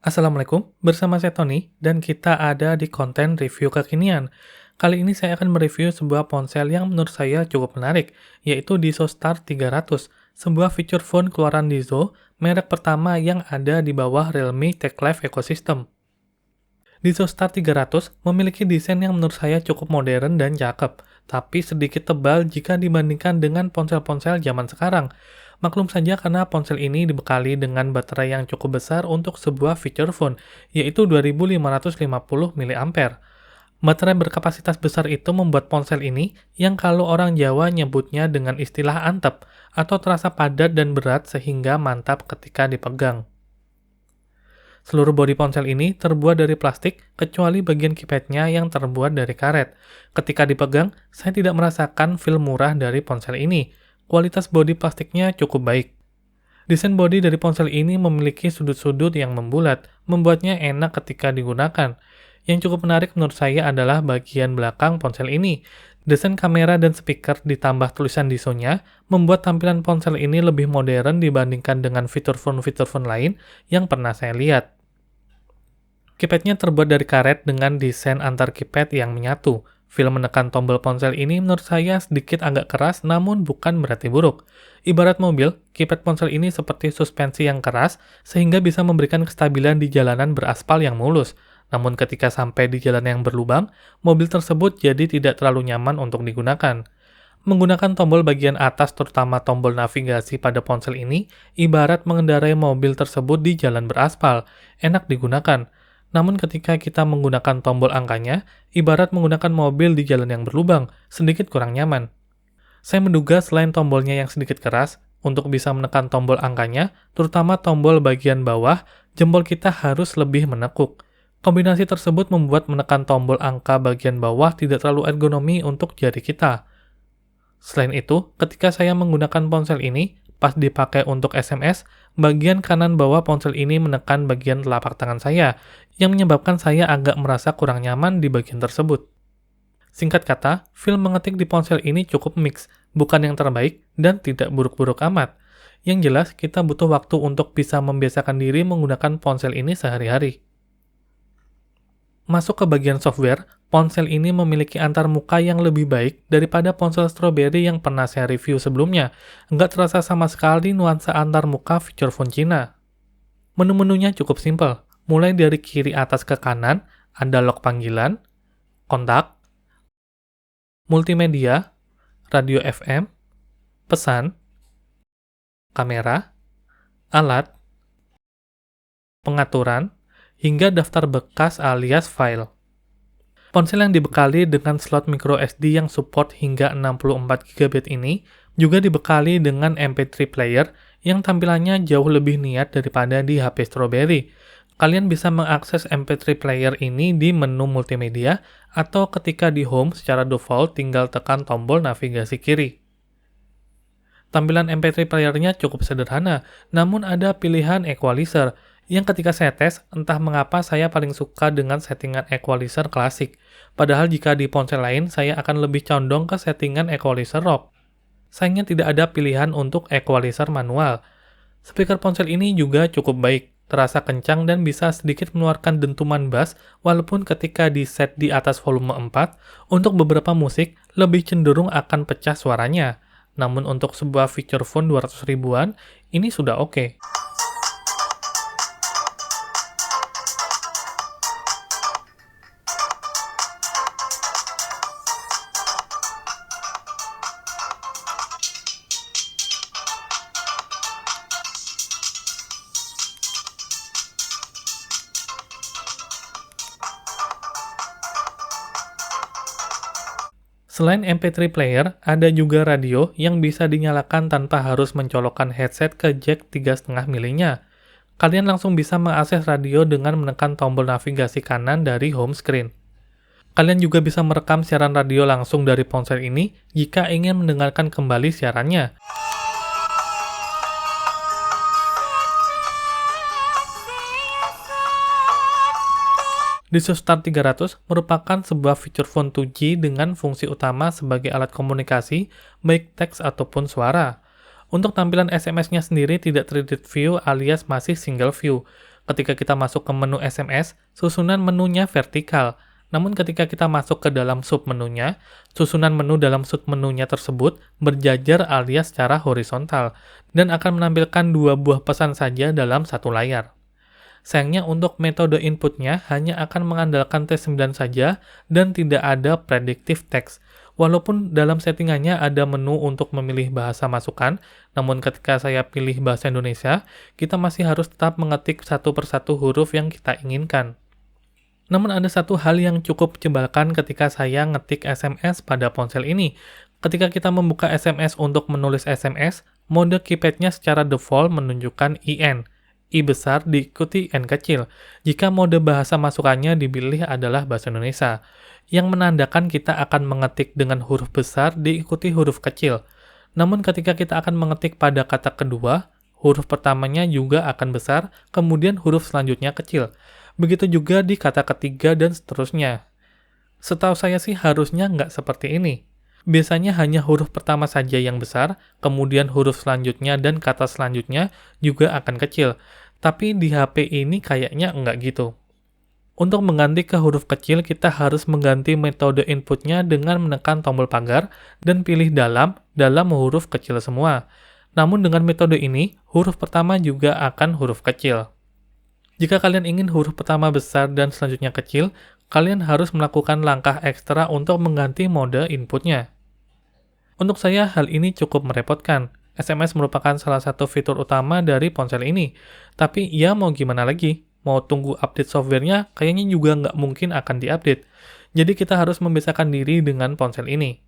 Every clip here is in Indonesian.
Assalamualaikum, bersama saya Tony, dan kita ada di konten review kekinian. Kali ini saya akan mereview sebuah ponsel yang menurut saya cukup menarik, yaitu Diso Star 300, sebuah feature phone keluaran Diso, merek pertama yang ada di bawah Realme Tech Life Ecosystem. Diso Star 300 memiliki desain yang menurut saya cukup modern dan cakep, tapi sedikit tebal jika dibandingkan dengan ponsel-ponsel zaman sekarang. Maklum saja karena ponsel ini dibekali dengan baterai yang cukup besar untuk sebuah feature phone, yaitu 2550 mAh. Baterai berkapasitas besar itu membuat ponsel ini, yang kalau orang Jawa nyebutnya dengan istilah antep, atau terasa padat dan berat sehingga mantap ketika dipegang. Seluruh bodi ponsel ini terbuat dari plastik, kecuali bagian keypadnya yang terbuat dari karet. Ketika dipegang, saya tidak merasakan feel murah dari ponsel ini. Kualitas bodi plastiknya cukup baik. Desain bodi dari ponsel ini memiliki sudut-sudut yang membulat, membuatnya enak ketika digunakan. Yang cukup menarik menurut saya adalah bagian belakang ponsel ini. Desain kamera dan speaker ditambah tulisan Diso-nya membuat tampilan ponsel ini lebih modern dibandingkan dengan fitur phone lain yang pernah saya lihat. Keypadnya terbuat dari karet dengan desain antar keypad yang menyatu. Feel menekan tombol ponsel ini menurut saya sedikit agak keras namun bukan berarti buruk. Ibarat mobil, keypad ponsel ini seperti suspensi yang keras sehingga bisa memberikan kestabilan di jalanan beraspal yang mulus. Namun ketika sampai di jalan yang berlubang, mobil tersebut jadi tidak terlalu nyaman untuk digunakan. Menggunakan tombol bagian atas terutama tombol navigasi pada ponsel ini, ibarat mengendarai mobil tersebut di jalan beraspal, enak digunakan. Namun ketika kita menggunakan tombol angkanya, ibarat menggunakan mobil di jalan yang berlubang, sedikit kurang nyaman. Saya menduga selain tombolnya yang sedikit keras, untuk bisa menekan tombol angkanya, terutama tombol bagian bawah, jempol kita harus lebih menekuk. Kombinasi tersebut membuat menekan tombol angka bagian bawah tidak terlalu ergonomi untuk jari kita. Selain itu, ketika saya menggunakan ponsel ini, pas dipakai untuk SMS, bagian kanan bawah ponsel ini menekan bagian telapak tangan saya, yang menyebabkan saya agak merasa kurang nyaman di bagian tersebut. Singkat kata, feel mengetik di ponsel ini cukup mix, bukan yang terbaik dan tidak buruk-buruk amat. Yang jelas, kita butuh waktu untuk bisa membiasakan diri menggunakan ponsel ini sehari-hari. Masuk ke bagian software, ponsel ini memiliki antarmuka yang lebih baik daripada ponsel Strawberry yang pernah saya review sebelumnya. Nggak terasa sama sekali nuansa antarmuka feature phone Cina. Menu-menunya cukup simpel. Mulai dari kiri atas ke kanan, ada lock panggilan, kontak, multimedia, radio FM, pesan, kamera, alat, pengaturan, hingga daftar bekas alias file. Ponsel yang dibekali dengan slot micro SD yang support hingga 64 GB ini juga dibekali dengan MP3 player yang tampilannya jauh lebih niat daripada di HP Strawberry. Kalian bisa mengakses MP3 player ini di menu multimedia atau ketika di home secara default tinggal tekan tombol navigasi kiri. Tampilan MP3 playernya cukup sederhana, namun ada pilihan equalizer, yang ketika saya tes, entah mengapa saya paling suka dengan settingan equalizer klasik. Padahal jika di ponsel lain, saya akan lebih condong ke settingan equalizer rock. Sayangnya tidak ada pilihan untuk equalizer manual. Speaker ponsel ini juga cukup baik, terasa kencang dan bisa sedikit mengeluarkan dentuman bass walaupun ketika di set di atas volume 4, untuk beberapa musik lebih cenderung akan pecah suaranya. Namun untuk sebuah feature phone 200 ribuan, ini sudah oke. Selain MP3 player, ada juga radio yang bisa dinyalakan tanpa harus mencolokkan headset ke jack 3,5 mm-nya. Kalian langsung bisa mengakses radio dengan menekan tombol navigasi kanan dari home screen. Kalian juga bisa merekam siaran radio langsung dari ponsel ini jika ingin mendengarkan kembali siarannya. Diso Star 300 merupakan sebuah feature phone 2G dengan fungsi utama sebagai alat komunikasi, baik teks ataupun suara. Untuk tampilan SMS-nya sendiri tidak 3D view alias masih single view. Ketika kita masuk ke menu SMS, susunan menunya vertikal. Namun ketika kita masuk ke dalam submenunya, susunan menu dalam submenunya tersebut berjajar alias secara horizontal, dan akan menampilkan dua buah pesan saja dalam satu layar. Sayangnya untuk metode inputnya hanya akan mengandalkan T9 saja dan tidak ada predictive text. Walaupun dalam settingannya ada menu untuk memilih bahasa masukan, namun ketika saya pilih bahasa Indonesia, kita masih harus tetap mengetik satu persatu huruf yang kita inginkan. Namun ada satu hal yang cukup menyebalkan ketika saya ngetik SMS pada ponsel ini. Ketika kita membuka SMS untuk menulis SMS, mode keypad-nya secara default menunjukkan IN. I besar diikuti N kecil, jika mode bahasa masukannya dipilih adalah bahasa Indonesia, yang menandakan kita akan mengetik dengan huruf besar diikuti huruf kecil. Namun ketika kita akan mengetik pada kata kedua, huruf pertamanya juga akan besar, kemudian huruf selanjutnya kecil. Begitu juga di kata ketiga dan seterusnya. Setahu saya sih harusnya nggak seperti ini. Biasanya hanya huruf pertama saja yang besar, kemudian huruf selanjutnya dan kata selanjutnya juga akan kecil. Tapi di HP ini kayaknya nggak gitu. Untuk mengganti ke huruf kecil, kita harus mengganti metode inputnya dengan menekan tombol pagar dan pilih dalam huruf kecil semua. Namun dengan metode ini, huruf pertama juga akan huruf kecil. Jika kalian ingin huruf pertama besar dan selanjutnya kecil, kalian harus melakukan langkah ekstra untuk mengganti mode inputnya. Untuk saya, hal ini cukup merepotkan. SMS merupakan salah satu fitur utama dari ponsel ini. Tapi ya mau gimana lagi? Mau tunggu update softwarenya, kayaknya juga nggak mungkin akan diupdate. Jadi kita harus membiasakan diri dengan ponsel ini.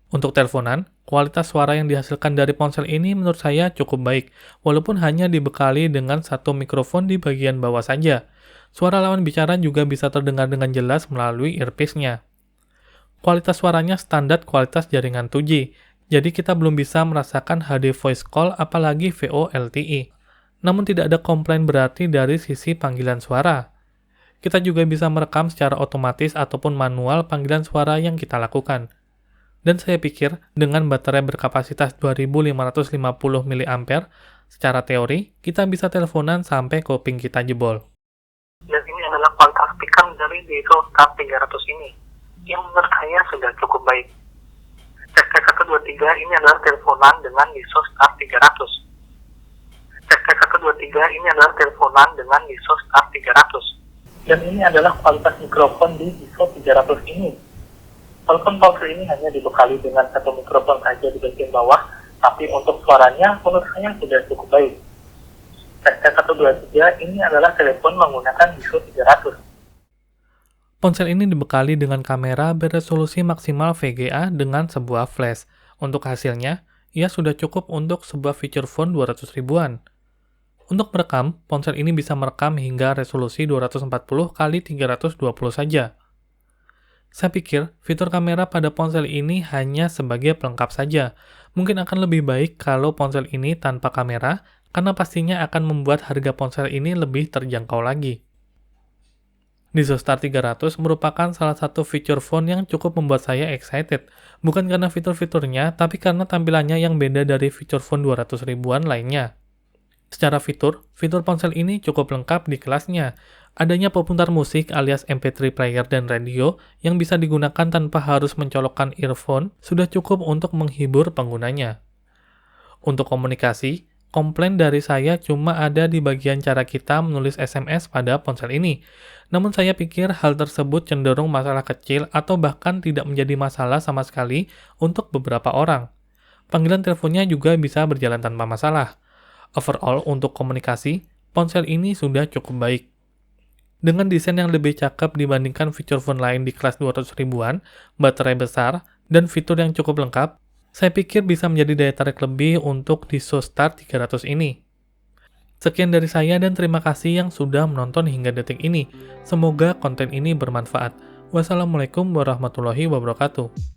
Untuk teleponan, kualitas suara yang dihasilkan dari ponsel ini menurut saya cukup baik, walaupun hanya dibekali dengan satu mikrofon di bagian bawah saja. Suara lawan bicara juga bisa terdengar dengan jelas melalui earpiece-nya. Kualitas suaranya standar kualitas jaringan 2G, jadi kita belum bisa merasakan HD voice call apalagi VoLTE. Namun tidak ada komplain berarti dari sisi panggilan suara. Kita juga bisa merekam secara otomatis ataupun manual panggilan suara yang kita lakukan. Dan saya pikir, dengan baterai berkapasitas 2550 mAh, secara teori, kita bisa teleponan sampai kuping kita jebol. Dan ini adalah kualitas speaker dari Daiso Star 300 ini, yang menurut saya sudah cukup baik. Cek 123 ini adalah teleponan dengan Daiso Star 300. Cek 123 ini adalah teleponan dengan Daiso Star 300. Dan ini adalah kualitas mikrofon di Daiso 300 ini. Walaupun ponsel ini hanya dibekali dengan satu mikrofon saja di bagian bawah, tapi untuk suaranya menurut saya sudah cukup baik. ST123 ini adalah telepon menggunakan Daiso 300. Ponsel ini dibekali dengan kamera beresolusi maksimal VGA dengan sebuah flash. Untuk hasilnya, ia sudah cukup untuk sebuah feature phone 200 ribuan. Untuk merekam, ponsel ini bisa merekam hingga resolusi 240 x 320 saja. Saya pikir fitur kamera pada ponsel ini hanya sebagai pelengkap saja. Mungkin akan lebih baik kalau ponsel ini tanpa kamera, karena pastinya akan membuat harga ponsel ini lebih terjangkau lagi. Daiso Star 300 merupakan salah satu fitur phone yang cukup membuat saya excited. Bukan karena fitur-fiturnya, tapi karena tampilannya yang beda dari fitur phone 200 ribuan lainnya. Secara fitur ponsel ini cukup lengkap di kelasnya. Adanya pemutar musik alias MP3 player dan radio yang bisa digunakan tanpa harus mencolokkan earphone sudah cukup untuk menghibur penggunanya. Untuk komunikasi, komplain dari saya cuma ada di bagian cara kita menulis SMS pada ponsel ini. Namun saya pikir hal tersebut cenderung masalah kecil atau bahkan tidak menjadi masalah sama sekali untuk beberapa orang. Panggilan teleponnya juga bisa berjalan tanpa masalah. Overall, untuk komunikasi, ponsel ini sudah cukup baik. Dengan desain yang lebih cakep dibandingkan fitur phone lain di kelas 200 ribuan, baterai besar, dan fitur yang cukup lengkap, saya pikir bisa menjadi daya tarik lebih untuk Daiso Star 300 ini. Sekian dari saya dan terima kasih yang sudah menonton hingga detik ini. Semoga konten ini bermanfaat. Wassalamualaikum warahmatullahi wabarakatuh.